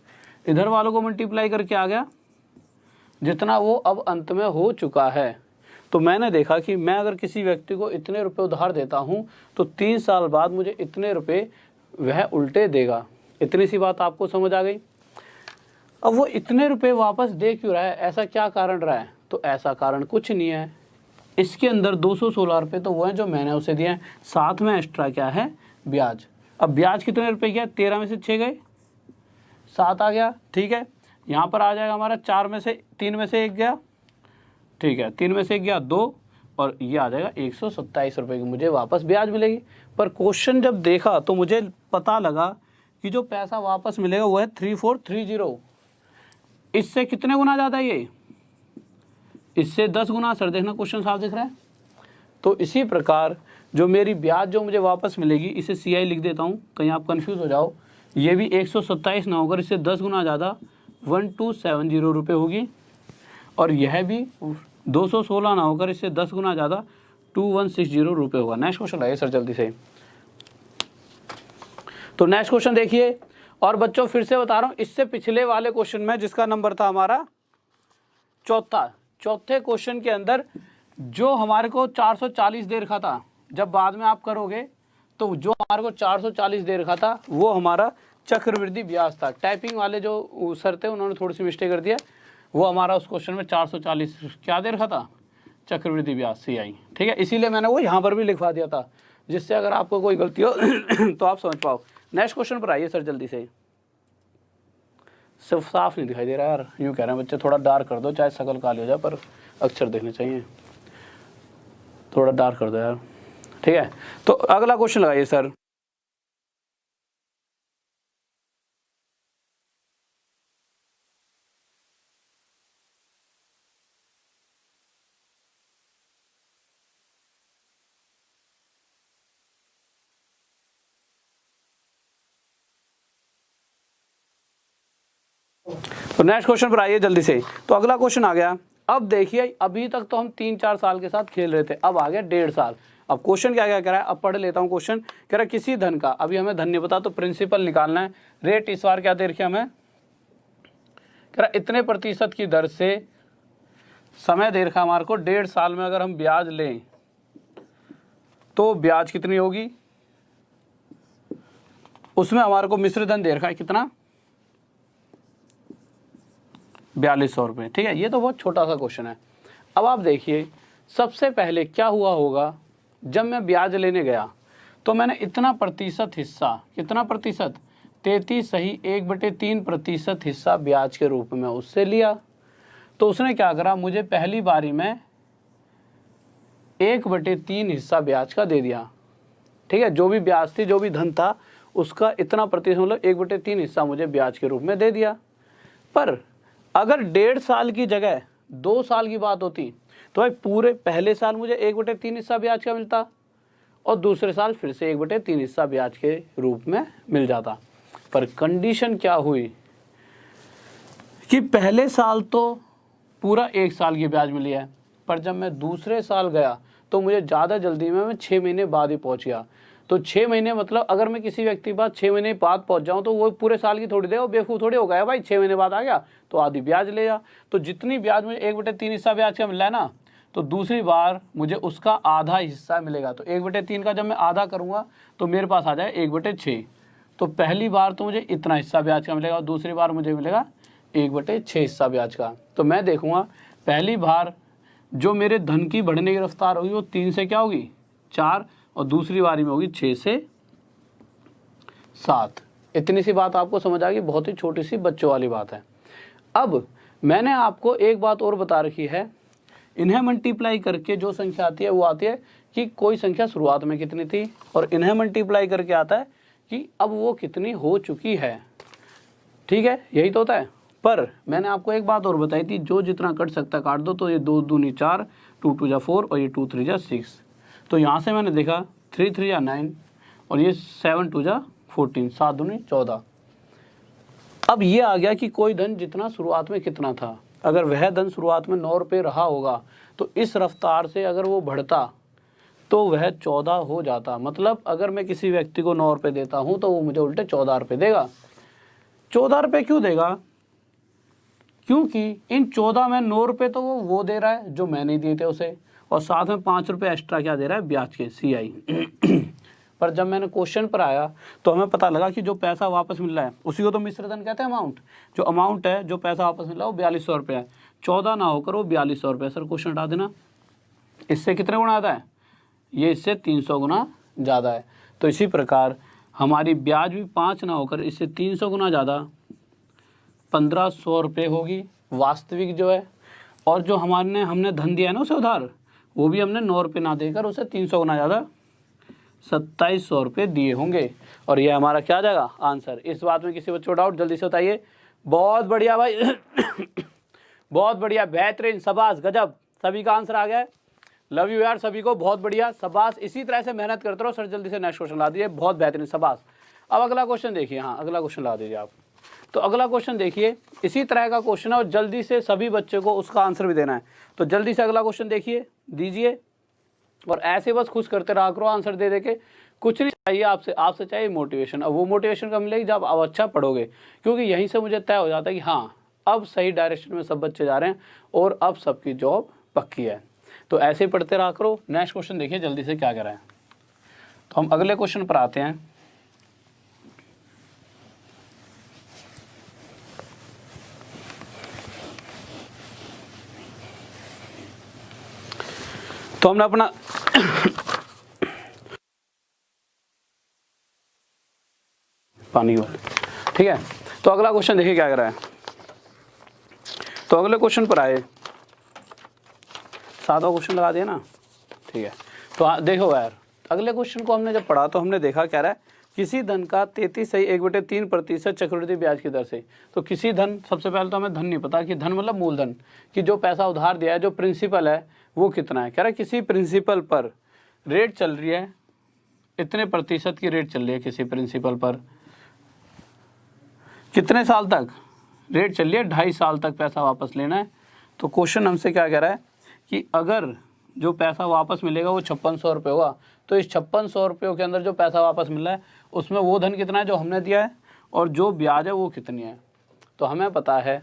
इधर वालों को मल्टीप्लाई करके आ गया जितना वो अब अंत में हो चुका है। तो मैंने देखा कि मैं अगर किसी व्यक्ति को इतने रुपए उधार देता हूँ तो 3 साल बाद मुझे इतने रुपए वह उल्टे देगा। इतनी सी बात आपको समझ आ गई। अब वो इतने रुपए वापस दे क्यों रहा है? ऐसा क्या कारण रहा है? तो ऐसा कारण कुछ नहीं है, इसके अंदर 216 रुपये तो वो हैं जो मैंने उसे दिए हैं, साथ में एक्स्ट्रा क्या है? ब्याज। अब ब्याज कितने रुपए गया? 13 में से 6 गए, 7 आ गया। ठीक है, यहाँ पर आ जाएगा हमारा 4 में से 3 में से 1 गया। ठीक है, 3 में से 1 गया 2, और ये आ जाएगा 127 रुपये की मुझे वापस ब्याज मिलेगी। पर क्वेश्चन जब देखा तो मुझे पता लगा कि जो पैसा वापस मिलेगा वो है 3430। इससे कितने गुना ज़्यादा है ये? इससे 10 गुना। सर देखना क्वेश्चन साफ दिख रहा है। तो इसी प्रकार जो मेरी ब्याज जो मुझे वापस मिलेगी, इसे CI लिख देता हूँ, कहीं आप कंफ्यूज हो जाओ। ये भी 127 ना होकर इससे 10 गुना ज़्यादा 1270 रुपये होगी। और यह भी 216 ना होकर इससे 10 गुना ज़्यादा 2160 रुपये होगा। नेक्स्ट क्वेश्चन लाइए सर जल्दी से। तो नेक्स्ट क्वेश्चन देखिए, और बच्चों फिर से बता रहा हूँ, इससे पिछले वाले क्वेश्चन में जिसका नंबर था हमारा चौथे क्वेश्चन के अंदर जो हमारे को 440 दे रखा था, जब बाद में आप करोगे तो जो हमारे को 440 दे रखा था वो हमारा चक्रवृद्धि ब्याज था। टाइपिंग वाले जो सर थे उन्होंने थोड़ी सी मिस्टेक कर दिया, वो हमारा उस क्वेश्चन में 440 क्या दे रखा था, चक्रवृद्धि ब्याज CI। ठीक है, इसीलिए मैंने वो यहाँ पर भी लिखवा दिया था, जिससे अगर आपको कोई गलती हो तो आप समझ पाओ। नेक्स्ट क्वेश्चन पर आइए सर जल्दी से। सिर्फ साफ नहीं दिखाई दे रहा यार, यूँ कह रहे हैं बच्चे थोड़ा डार्क कर दो, चाहे शकल काली हो जाए पर अक्षर देखने चाहिए, थोड़ा डार्क कर दो यार। ठीक है, तो अगला क्वेश्चन लगाइए सर। तो नेक्स्ट क्वेश्चन पर आइए जल्दी से। तो अगला क्वेश्चन आ गया, अब देखिए अभी तक तो हम 3-4 साल के साथ खेल रहे थे, अब आ गया 1.5 साल। अब क्वेश्चन क्या क्या कह रहा है, अब पढ़ लेता हूँ क्वेश्चन। कह रहा है किसी धन का, अभी हमें धन नहीं पता तो प्रिंसिपल निकालना है। रेट इस बार क्या दे रखी हमें, कह रहा इतने प्रतिशत की दर से समय दे रखा हमारे को 1.5 साल में अगर हम ब्याज लें तो ब्याज कितनी होगी। उसमें हमारे को मिश्र धन दे रखा है कितना, 4200 रुपये। ठीक है, ये तो बहुत छोटा सा क्वेश्चन है। अब आप देखिए सबसे पहले क्या हुआ होगा, जब मैं ब्याज लेने गया तो मैंने इतना प्रतिशत हिस्सा, कितना प्रतिशत, 33.1/3% हिस्सा ब्याज के रूप में उससे लिया। तो उसने क्या करा, मुझे पहली बारी में 1/3 हिस्सा ब्याज का दे दिया। ठीक है, जो भी ब्याज थी, जो भी धन था उसका इतना प्रतिशत, मतलब 1/3 हिस्सा मुझे ब्याज के रूप में दे दिया। पर अगर 1.5 साल की जगह 2 साल की बात होती तो भाई पूरे पहले साल मुझे 1/3 हिस्सा ब्याज का मिलता और दूसरे साल फिर से 1/3 हिस्सा ब्याज के रूप में मिल जाता। पर कंडीशन क्या हुई कि पहले साल तो पूरा 1 साल की ब्याज मिली है, पर जब मैं दूसरे साल गया तो मुझे ज़्यादा जल्दी में मैं 6 महीने बाद ही पहुंच गया। तो 6 महीने मतलब अगर मैं किसी व्यक्ति के पास 6 महीने बाद पहुंच जाऊं तो वो पूरे साल की थोड़ी दे, वो बेवकूफ़ थोड़ी हो गया भाई, 6 महीने बाद आ गया तो आधी ब्याज ले जा। तो जितनी ब्याज मुझे 1/3 हिस्सा ब्याज का मिला है ना, तो दूसरी बार मुझे उसका आधा हिस्सा मिलेगा। तो 1/3 का जब मैं आधा करूँगा तो मेरे पास आ जाए 1/6। तो पहली बार तो मुझे इतना हिस्सा ब्याज का मिलेगा और दूसरी बार मुझे मिलेगा 1/6 हिस्सा ब्याज का। तो मैं देखूँगा पहली बार जो मेरे धन की बढ़ने की रफ्तार होगी वो 3 से क्या होगी, 4, और दूसरी बारी में होगी 6 से 7। इतनी सी बात आपको समझ आ गई, बहुत ही छोटी सी बच्चों वाली बात है। अब मैंने आपको एक बात और बता रखी है, इन्हें मल्टीप्लाई करके जो संख्या आती है वो आती है कि कोई संख्या शुरुआत में कितनी थी, और इन्हें मल्टीप्लाई करके आता है कि अब वो कितनी हो चुकी है। ठीक है, यही तो होता है। पर मैंने आपको एक बात और बताई थी, जो जितना कट सकता है काट दो। तो ये 2 दूनी 4, 2 2 जा 4 और ये 2 3 जा 6। तो यहाँ से मैंने देखा 3 3 जा 9 और ये 7 2 जा 14, 7 दूनी 14। अब ये आ गया कि कोई धन जितना शुरुआत में कितना था, अगर वह धन शुरुआत में 9 रुपये रहा होगा तो इस रफ्तार से अगर वो बढ़ता तो वह 14 हो जाता। मतलब अगर मैं किसी व्यक्ति को 9 रुपये देता हूँ तो वो मुझे उल्टे 14 रुपये देगा। 14 रुपये क्यों देगा, क्योंकि इन 14 में 9 रुपये तो वो दे रहा है जो मैं नहीं दिए थे उसे, और साथ में 5 रुपये एक्स्ट्रा क्या दे रहा है, ब्याज के CI। पर जब मैंने क्वेश्चन पर आया तो हमें पता लगा कि जो पैसा वापस मिल रहा है उसी को तो मिश्र धन कहते हैं। अमाउंट, जो अमाउंट है, जो पैसा वापस मिल रहा है वो 4200 रुपये है। 14 ना होकर वो 4200 रुपये। सर क्वेश्चन हटा देना, इससे कितने गुना आता है, ये इससे 300 गुना ज़्यादा है। तो इसी प्रकार हमारी ब्याज भी 5 ना होकर इससे 300 गुना ज़्यादा 1500 रुपये होगी वास्तविक जो है। और जो हमने धन दिया है ना उसे उधार, वो भी हमने 9 रुपये ना देकर उसे 300 गुना ज़्यादा 2700 रुपये दिए होंगे। और ये हमारा क्या आ जाएगा आंसर। इस बात में किसी बच्चों को डाउट, जल्दी से बताइए। बहुत बढ़िया भाई बहुत बढ़िया, बेहतरीन, शाबाश, गजब, सभी का आंसर आ गया है। लव यू यार सभी को, बहुत बढ़िया, शाबाश। इसी तरह से मेहनत करते रहो। सर जल्दी से नेक्स्ट क्वेश्चन ला दिए, बहुत बेहतरीन, शाबाश। अब अगला क्वेश्चन देखिए, हाँ अगला क्वेश्चन ला दीजिए आप। तो अगला क्वेश्चन देखिए, इसी तरह का क्वेश्चन है और जल्दी से सभी बच्चे को उसका आंसर भी देना है। तो जल्दी से अगला क्वेश्चन देखिए, दीजिए, और ऐसे बस खुश करते रहा करो आंसर दे के। कुछ नहीं चाहिए आपसे चाहिए मोटिवेशन। अब वो मोटिवेशन कब मिलेगी, जब आप अच्छा पढ़ोगे, क्योंकि यहीं से मुझे तय हो जाता है कि हाँ अब सही डायरेक्शन में सब बच्चे जा रहे हैं और अब सबकी जॉब पक्की है। तो ऐसे ही पढ़ते रहा करो। नेक्स्ट क्वेश्चन देखिए जल्दी से क्या कह रहा है। तो हम अगले क्वेश्चन पर आते हैं। तो हमने अपना पानी वाले, ठीक है। तो अगला क्वेश्चन देखिए क्या कर रहा है। तो अगले क्वेश्चन पर आए, 7वां क्वेश्चन लगा दिया ना, ठीक है। तो देखो यार, अगले क्वेश्चन को हमने जब पढ़ा तो हमने देखा क्या रहा है, किसी धन का 33.1/3% चक्रवृद्धि ब्याज की दर से। तो किसी धन, सबसे पहले तो हमें धन नहीं पता कि धन मतलब मूलधन, कि जो पैसा उधार दिया है, जो प्रिंसिपल है वो कितना है। कह रहा है किसी प्रिंसिपल पर रेट चल रही है, इतने प्रतिशत की रेट चल रही है किसी प्रिंसिपल पर, कितने साल तक रेट चल रही है, 2.5 साल तक पैसा वापस लेना है। तो क्वेश्चन हमसे क्या कह रहा है कि अगर जो पैसा वापस मिलेगा वो 5600 रुपये होगा, तो इस 5600 रुपयों के अंदर जो पैसा वापस मिल रहा है उसमें वो धन कितना है जो हमने दिया है, और जो ब्याज है वो कितनी है। तो हमें पता है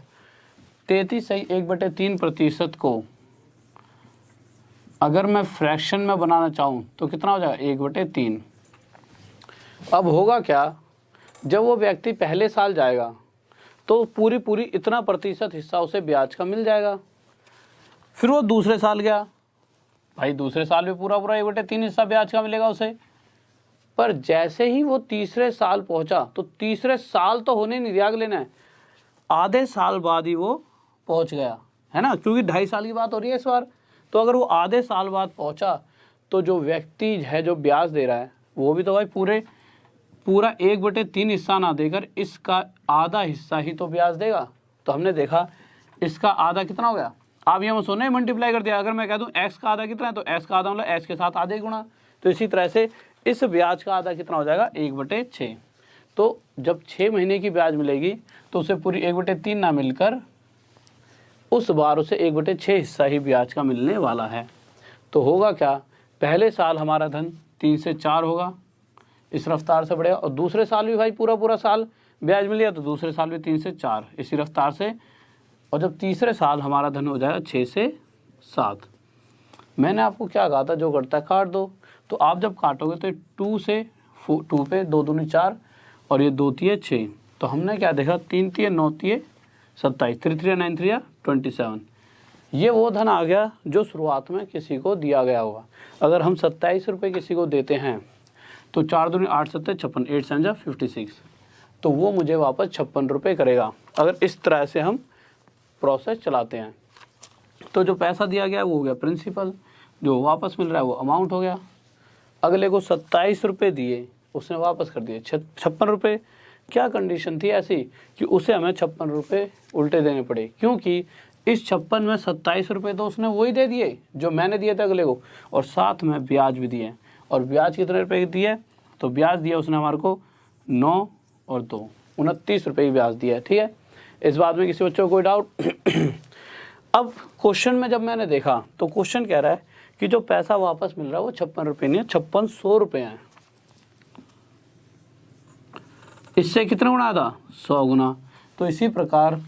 33.1/3% को अगर मैं फ्रैक्शन में बनाना चाहूँ तो कितना हो जाएगा, 1/3। अब होगा क्या, जब वो व्यक्ति पहले साल जाएगा तो पूरी इतना प्रतिशत हिस्सा उसे ब्याज का मिल जाएगा। फिर वो दूसरे साल गया, भाई दूसरे साल भी पूरा 1/3 हिस्सा ब्याज का मिलेगा उसे। पर जैसे ही वो तीसरे साल पहुंचा, तो तीसरे साल तो होने नहीं दिया अगले ने, आधे साल बाद ही वो पहुंच गया, है ना, क्योंकि 2.5 साल की बात हो रही है इस बार। तो अगर वो आधे साल बाद पहुंचा तो जो व्यक्ति है जो ब्याज दे रहा है वो भी तो भाई पूरा 1/3 हिस्सा ना देकर इसका आधा हिस्सा ही तो ब्याज देगा। तो हमने देखा इसका आधा कितना हो गया, आप ये मत सोने मल्टीप्लाई कर दिया। अगर मैं कह दूं x का आधा कितना है, तो x का आधा मतलब x के साथ आधे गुणा। तो इसी तरह से इस ब्याज का आधा कितना हो जाएगा, 1/6। तो जब 6 महीने की ब्याज मिलेगी तो उसे पूरी 1/3 ना मिलकर उस बार उसे 1/6 हिस्सा ही ब्याज का मिलने वाला है। तो होगा क्या, पहले साल हमारा धन 3 से 4 होगा, इस रफ्तार से बढ़ेगा, और दूसरे साल भी भाई पूरा साल ब्याज मिल गया तो दूसरे साल भी 3 से 4 इसी रफ्तार से, और जब तीसरे साल हमारा धन हो जाएगा 6 से 7। मैंने आपको क्या कहा था, जो करता है काट दो। तो आप जब काटोगे तो 2 से 2 पे 2 दूनी 4 और ये 2 तिये 6। तो हमने क्या देखा, 3 तिये 9 तिये 27, 3 3 9 3 27। ये वो धन आ गया जो शुरुआत में किसी को दिया गया होगा। अगर हम 27 रुपये किसी को देते हैं तो 4 दूनी 8 7 56, 8 7 56, तो वो मुझे वापस 56 रुपये करेगा। अगर इस तरह से हम प्रोसेस चलाते हैं तो जो पैसा दिया गया वो हो गया प्रिंसिपल, जो वापस मिल रहा है वो अमाउंट हो गया। अगले को 27 रुपये दिए, उसने वापस कर दिए 56 रुपये। क्या कंडीशन थी ऐसी कि उसे हमें 56 रुपये उल्टे देने पड़े, क्योंकि इस 56 में 27 रुपये तो उसने वही दे दिए जो मैंने दिए थे अगले को, और साथ में ब्याज भी दिए। और ब्याज कितने रुपये दिए, तो ब्याज दिया उसने हमारे को 9 और 2 29 रुपये की ब्याज दिया है, ठीक है। इस बात में किसी बच्चों को कोई डाउट? अब क्वेश्चन में जब मैंने देखा तो क्वेश्चन कह रहा है कि जो पैसा वापस मिल रहा है वो 56 रुपये नहीं है, 5600 रुपये हैं। इससे कितना गुना था, 100 गुना। तो इसी प्रकार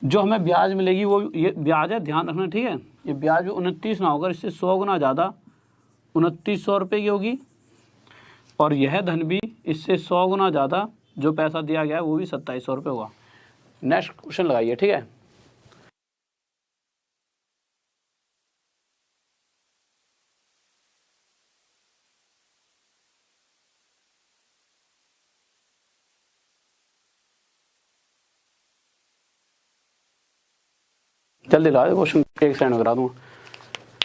जो हमें ब्याज मिलेगी वो ये ब्याज है, ध्यान रखना, ठीक है। ये ब्याज भी 29 ना होकर इससे 100 गुना ज़्यादा 2900 रुपये की होगी, और यह धन भी इससे 100 गुना ज़्यादा जो पैसा दिया गया है वो भी 2700 रुपये होगा। नेक्स्ट क्वेश्चन लगाइए, ठीक है। जल्दी ला क्वेश्चन, एक सेकंड में करा दूंगा।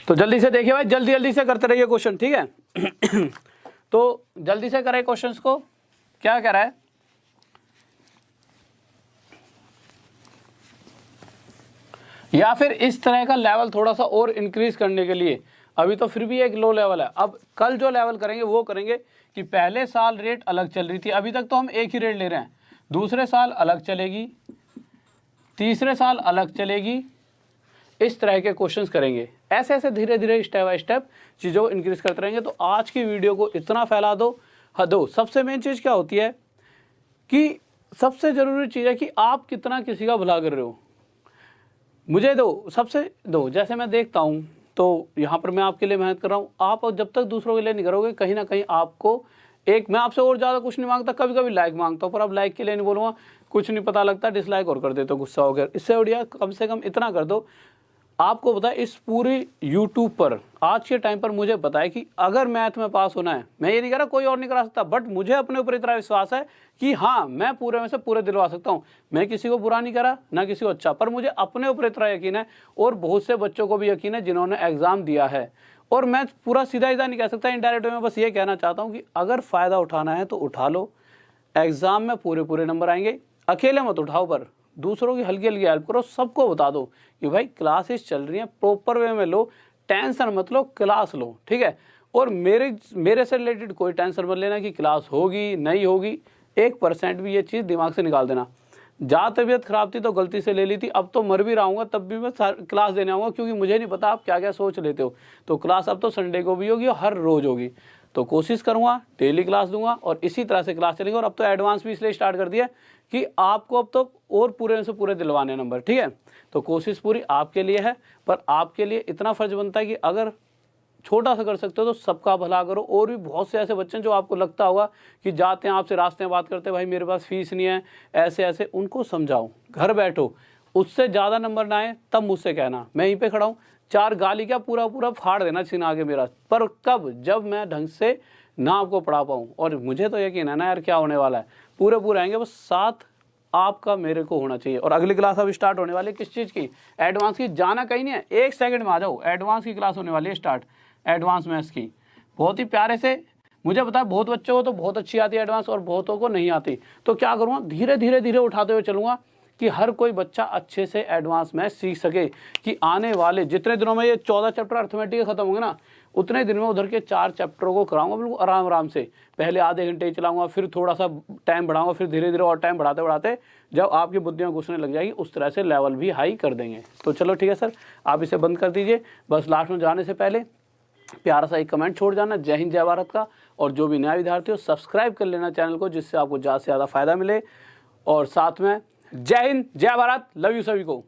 तो जल्दी से देखिए भाई, जल्दी से करते रहिए क्वेश्चन, ठीक है। तो जल्दी से करें क्वेश्चंस को। क्या कह रहा है, या फिर इस तरह का लेवल थोड़ा सा और इंक्रीज करने के लिए अभी तो फिर भी एक लो लेवल है। अब कल जो लेवल करेंगे वो करेंगे कि पहले साल रेट अलग चल रही थी, अभी तक तो हम एक ही रेट ले रहे हैं, दूसरे साल अलग चलेगी, तीसरे साल अलग चलेगी, इस तरह के क्वेश्चंस करेंगे। ऐसे ऐसे धीरे धीरे स्टेप बाय स्टेप चीज़ों को इंक्रीज करते रहेंगे। तो आज की वीडियो को इतना फैला दो, हदो। सबसे मेन चीज़ क्या होती है कि सबसे ज़रूरी चीज़ है कि आप कितना किसी का भला कर रहे हो। मुझे दो, सबसे दो, जैसे मैं देखता हूँ तो यहाँ पर मैं आपके लिए मेहनत कर रहा हूँ, आप जब तक दूसरों के लिए नहीं करोगे कहीं ना कहीं आपको एक, मैं आपसे और ज़्यादा कुछ नहीं मांगता, कभी कभी लाइक मांगता हूँ, पर अब लाइक के लिए नहीं बोलूँगा, कुछ नहीं पता लगता, डिसलाइक और कर देते हो, गुस्सा हो गया। इससे बढ़िया कम से कम इतना कर दो। आपको पता है इस पूरी यूट्यूब पर आज के टाइम पर मुझे पता है कि अगर मैथ में पास होना है, मैं ये नहीं कह रहा कोई और नहीं करा सकता, बट मुझे अपने ऊपर इतना विश्वास है कि हाँ मैं पूरे में से पूरे दिलवा सकता हूँ। मैं किसी को बुरा नहीं करा ना किसी को अच्छा, पर मुझे अपने ऊपर इतना यकीन है और बहुत से बच्चों को भी यकीन है जिन्होंने एग्जाम दिया है। और मैं पूरा सीधा नहीं कह सकता, इनडायरेक्ट में बस ये कहना चाहता हूँ कि अगर फ़ायदा उठाना है तो उठा लो। एग्जाम में पूरे पूरे नंबर आएंगे, अकेले मत उठाओ, पर दूसरों की हल्की हल्की हेल्प करो। सबको बता दो कि भाई क्लासेस चल रही हैं, प्रॉपर वे में लो, टेंशन मत लो, क्लास लो, ठीक है। और मेरे से रिलेटेड कोई टेंशन मत लेना कि क्लास होगी नहीं होगी, 1% भी ये चीज़ दिमाग से निकाल देना। जहाँ तबीयत खराब थी तो गलती से ले ली थी, अब तो मर भी रहा हूँ तब भी मैं क्लास देने आऊँगा, क्योंकि मुझे नहीं पता आप क्या क्या सोच लेते हो। तो क्लास अब तो संडे को भी होगी और हर रोज़ होगी, तो कोशिश करूँगा डेली क्लास दूंगा और इसी तरह से क्लास चलेगी। और अब तो एडवांस भी इसलिए स्टार्ट कर दिया कि आपको अब तो और पूरे से पूरे दिलवाने नंबर, ठीक है। तो कोशिश पूरी आपके लिए है, पर आपके लिए इतना फर्ज बनता है कि अगर छोटा सा कर सकते हो तो सबका भला करो। और भी बहुत से ऐसे बच्चे जो आपको लगता होगा कि जाते हैं आपसे रास्ते में बात करते हैं, भाई मेरे पास फीस नहीं है, ऐसे ऐसे, उनको समझाओ, घर बैठो, उससे ज़्यादा नंबर ना आए तब मुझसे कहना, मैं यहीं पे खड़ा हूँ, 4 गाली क्या पूरा पूरा फाड़ देना सीना आगे मेरा, पर कब, जब मैं ढंग से ना आपको पढ़ा पाऊँ। और मुझे तो यकीन है ना यार क्या होने वाला है, पूरे पूरे आएंगे, बस साथ आपका मेरे को होना चाहिए। और अगली क्लास अब स्टार्ट होने वाली है, किस चीज़ की, एडवांस की। जाना कहीं नहीं है, 1 सेकंड में आ जाओ, एडवांस की क्लास होने वाली है स्टार्ट, एडवांस मैथ्स की। बहुत ही प्यारे से, मुझे पता है बहुत बच्चों को तो बहुत अच्छी आती है एडवांस और बहुतों को नहीं आती। तो क्या करूँगा, धीरे धीरे धीरे उठाते हुए चलूँगा कि हर कोई बच्चा अच्छे से एडवांस मैथ्स सीख सके, कि आने वाले जितने दिनों में ये 14 चैप्टर अर्थमेटिक खत्म होंगे ना, उतने दिन में उधर के 4 चैप्टरों को कराऊंगा बिल्कुल आराम आराम से। पहले आधे घंटे ही चलाऊंगा, फिर थोड़ा सा टाइम बढ़ाऊंगा, फिर धीरे धीरे और टाइम बढ़ाते बढ़ाते जब आपकी बुद्धियाँ घुसने लग जाएगी उस तरह से लेवल भी हाई कर देंगे। तो चलो ठीक है सर, आप इसे बंद कर दीजिए। बस लास्ट में जाने से पहले प्यारा सा एक कमेंट छोड़ जाना, जय हिंद जय भारत का। और जो भी नया विद्यार्थी हो सब्सक्राइब कर लेना चैनल को, जिससे आपको ज़्यादा से ज़्यादा फायदा मिले। और साथ में जय हिंद जय भारत, लव यू सभी को।